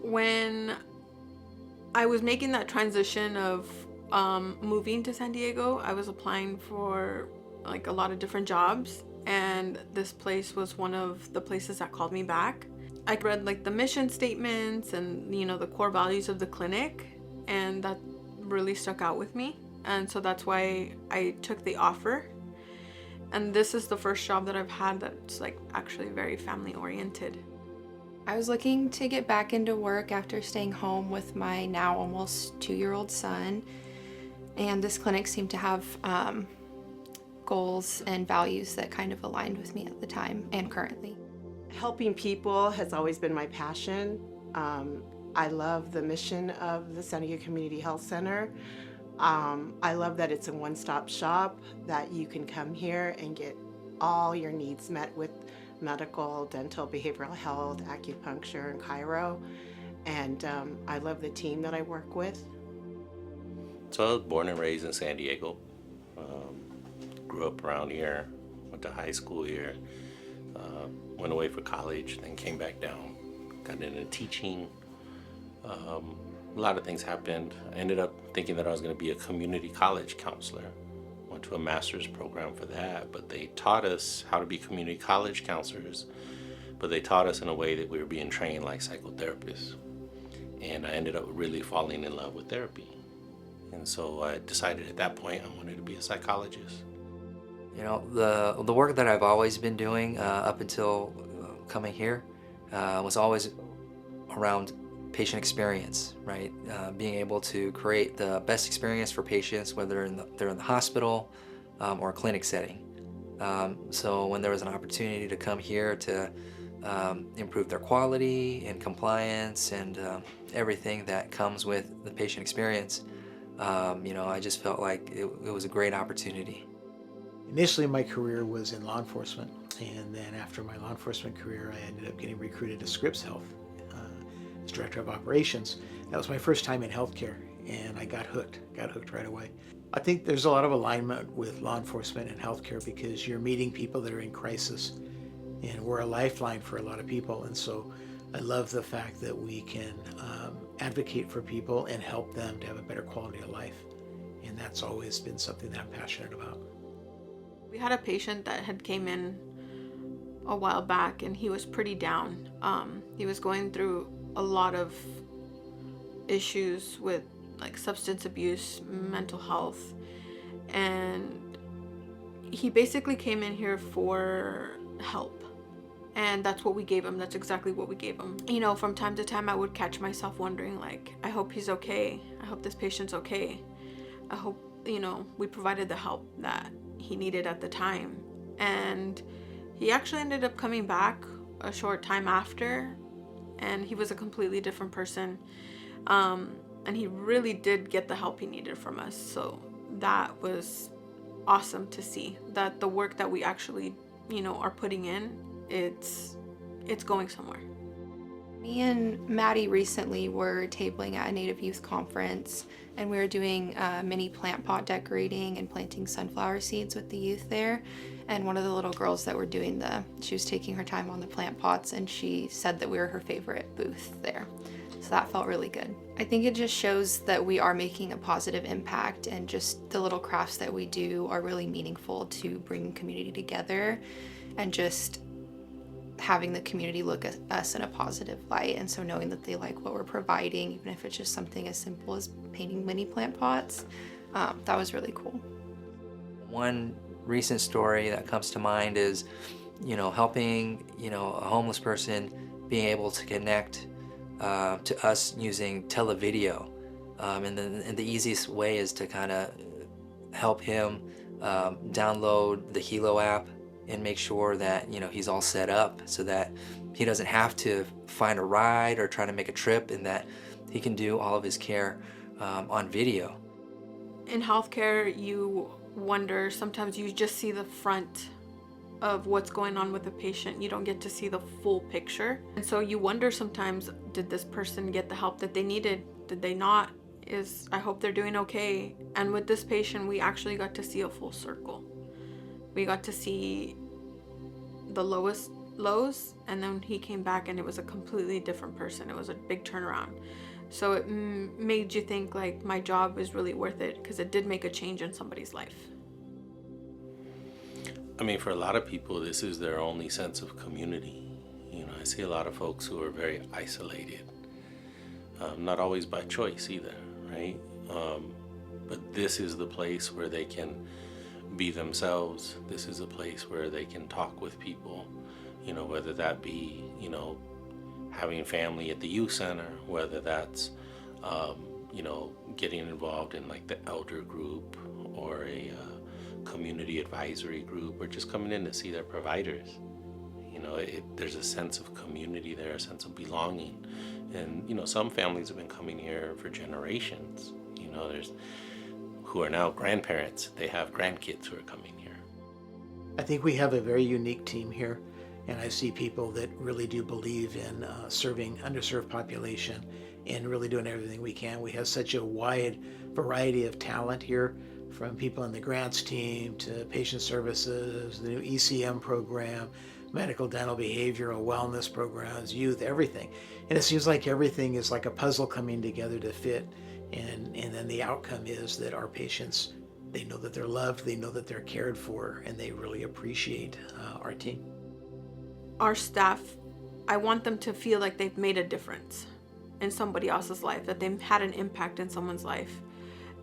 When I was making that transition of moving to San Diego, I was applying for like a lot of different jobs, and this place was one of the places that called me back. I read like the mission statements and the core values of the clinic, and that really stuck out with me. And so that's why I took the offer. And this is the first job that I've had that's like actually very family oriented. I was looking to get back into work after staying home with my now almost 2-year-old son, and this clinic seemed to have goals and values that kind of aligned with me at the time and currently. Helping people has always been my passion. I love the mission of the San Diego Community Health Center. I love that it's a one-stop shop, that you can come here and get all your needs met with medical, dental, behavioral health, acupuncture, and chiro. And I love the team that I work with. So I was born and raised in San Diego. Grew up around here, went to high school here, went away for college, then came back down, got into teaching. A lot of things happened. I ended up thinking that I was going to be a community college counselor. Went to a master's program for that, but they taught us how to be community college counselors, but they taught us in a way that we were being trained like psychotherapists. And I ended up really falling in love with therapy. And so I decided at that point I wanted to be a psychologist. You know, the work that I've always been doing up until coming here was always around patient experience, right? Being able to create the best experience for patients, whether they're in the hospital or a clinic setting. So when there was an opportunity to come here to improve their quality and compliance and everything that comes with the patient experience, I just felt like it was a great opportunity. Initially, my career was in law enforcement, and then after my law enforcement career, I ended up getting recruited to Scripps Health as director of operations. That was my first time in healthcare, and I got hooked right away. I think there's a lot of alignment with law enforcement and healthcare because you're meeting people that are in crisis, and we're a lifeline for a lot of people. And so I love the fact that we can advocate for people and help them to have a better quality of life. And that's always been something that I'm passionate about. We had a patient that had came in a while back, and he was pretty down. He was going through a lot of issues with like substance abuse, mental health, and he basically came in here for help. And that's what we gave him. That's exactly what we gave him. From time to time I would catch myself wondering, like, I hope he's okay. I hope this patient's okay. I hope, we provided the help that he needed at the time. And he actually ended up coming back a short time after, and he was a completely different person. And he really did get the help he needed from us. So that was awesome to see that the work that we actually, are putting in, it's going somewhere. Me and Maddie recently were tabling at a Native Youth Conference, and we were doing mini plant pot decorating and planting sunflower seeds with the youth there. And one of the little girls that were doing she was taking her time on the plant pots, and she said that we were her favorite booth there. So that felt really good. I think it just shows that we are making a positive impact, and just the little crafts that we do are really meaningful to bring community together and just having the community look at us in a positive light. And so knowing that they like what we're providing, even if it's just something as simple as painting mini plant pots, that was really cool. One recent story that comes to mind is, helping, a homeless person being able to connect to us using televideo. And the easiest way is to kind of help him download the Hilo app and make sure that he's all set up so that he doesn't have to find a ride or try to make a trip, and that he can do all of his care on video. In healthcare, you wonder, sometimes you just see the front of what's going on with the patient. You don't get to see the full picture. And so you wonder sometimes, did this person get the help that they needed? Did they not? I hope they're doing okay. And with this patient, we actually got to see a full circle. We got to see the lowest lows, and then he came back and it was a completely different person. It was a big turnaround. So it made you think like my job is really worth it, because it did make a change in somebody's life. I mean, for a lot of people, this is their only sense of community. You know, I see a lot of folks who are very isolated, not always by choice either, right? But this is the place where they can be themselves. This is a place where they can talk with people, you know, whether that be, you know, having family at the youth center, whether that's, you know, getting involved in like the elder group or a community advisory group, or just coming in to see their providers. You know, there's a sense of community there, a sense of belonging. And, you know, some families have been coming here for generations. You know, there's who are now grandparents. They have grandkids who are coming here. I think we have a very unique team here, and I see people that really do believe in serving underserved population and really doing everything we can. We have such a wide variety of talent here, from people in the grants team to patient services, the new ECM program, medical, dental, behavioral wellness programs, youth, everything. And it seems like everything is like a puzzle coming together to fit. And then the outcome is that our patients, they know that they're loved, they know that they're cared for, and they really appreciate our team. Our staff, I want them to feel like they've made a difference in somebody else's life, that they've had an impact in someone's life.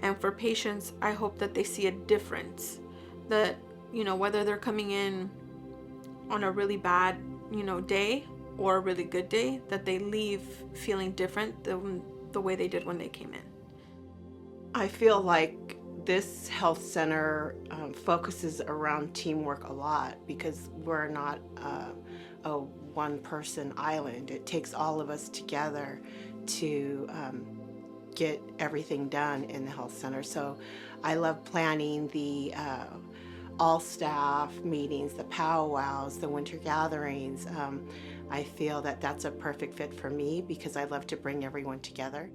And for patients, I hope that they see a difference, that, you know, whether they're coming in on a really bad, you know, day or a really good day, that they leave feeling different than the way they did when they came in. I feel like this health center focuses around teamwork a lot, because we're not a one-person island. It takes all of us together to get everything done in the health center. So I love planning the all staff meetings, the powwows, the winter gatherings. I feel that that's a perfect fit for me, because I love to bring everyone together.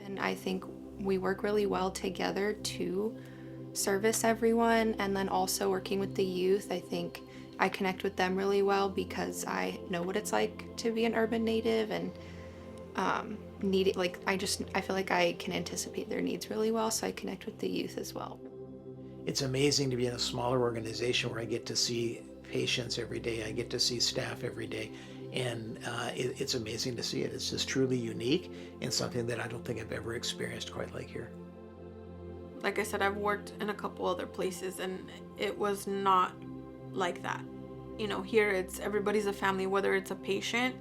And I think we work really well together to service everyone, and then also working with the youth. I think I connect with them really well because I know what it's like to be an urban native, and need it. Like I feel like I can anticipate their needs really well, so I connect with the youth as well. It's amazing to be in a smaller organization where I get to see patients every day, I get to see staff every day, and it's amazing to see it. It's just truly unique and something that I don't think I've ever experienced quite like here. Like I said, I've worked in a couple other places and it was not like that. You know, here it's everybody's a family, whether it's a patient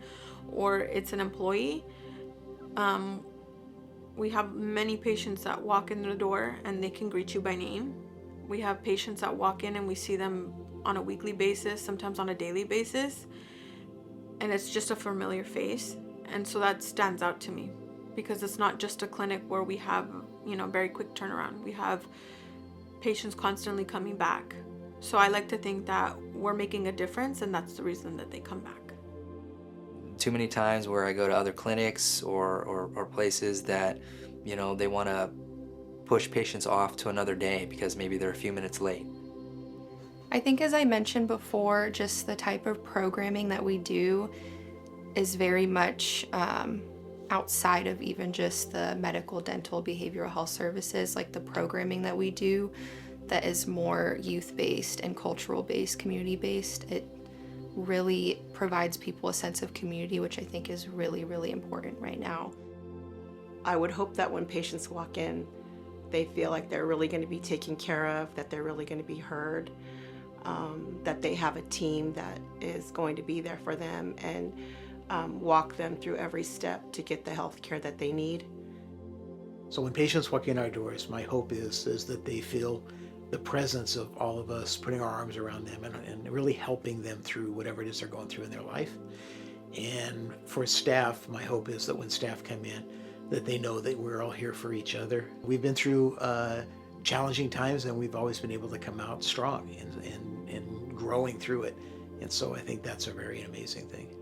or it's an employee. We have many patients that walk in the door and they can greet you by name. We have patients that walk in and we see them on a weekly basis, sometimes on a daily basis, and it's just a familiar face. And so that stands out to me, because it's not just a clinic where we have, you know, very quick turnaround. We have patients constantly coming back. So I like to think that we're making a difference, and that's the reason that they come back. Too many times where I go to other clinics or places that, you know, they want to push patients off to another day because maybe they're a few minutes late. I think, as I mentioned before, just the type of programming that we do is very much outside of even just the medical, dental, behavioral health services. Like the programming that we do that is more youth-based and cultural-based, community-based, it really provides people a sense of community, which I think is really, really important right now. I would hope that when patients walk in, they feel like they're really going to be taken care of, that they're really going to be heard, that they have a team that is going to be there for them and walk them through every step to get the health care that they need. So when patients walk in our doors, my hope is that they feel the presence of all of us putting our arms around them and really helping them through whatever it is they're going through in their life. And for staff, my hope is that when staff come in, that they know that we're all here for each other. We've been through challenging times, and we've always been able to come out strong and growing through it. And so I think that's a very amazing thing.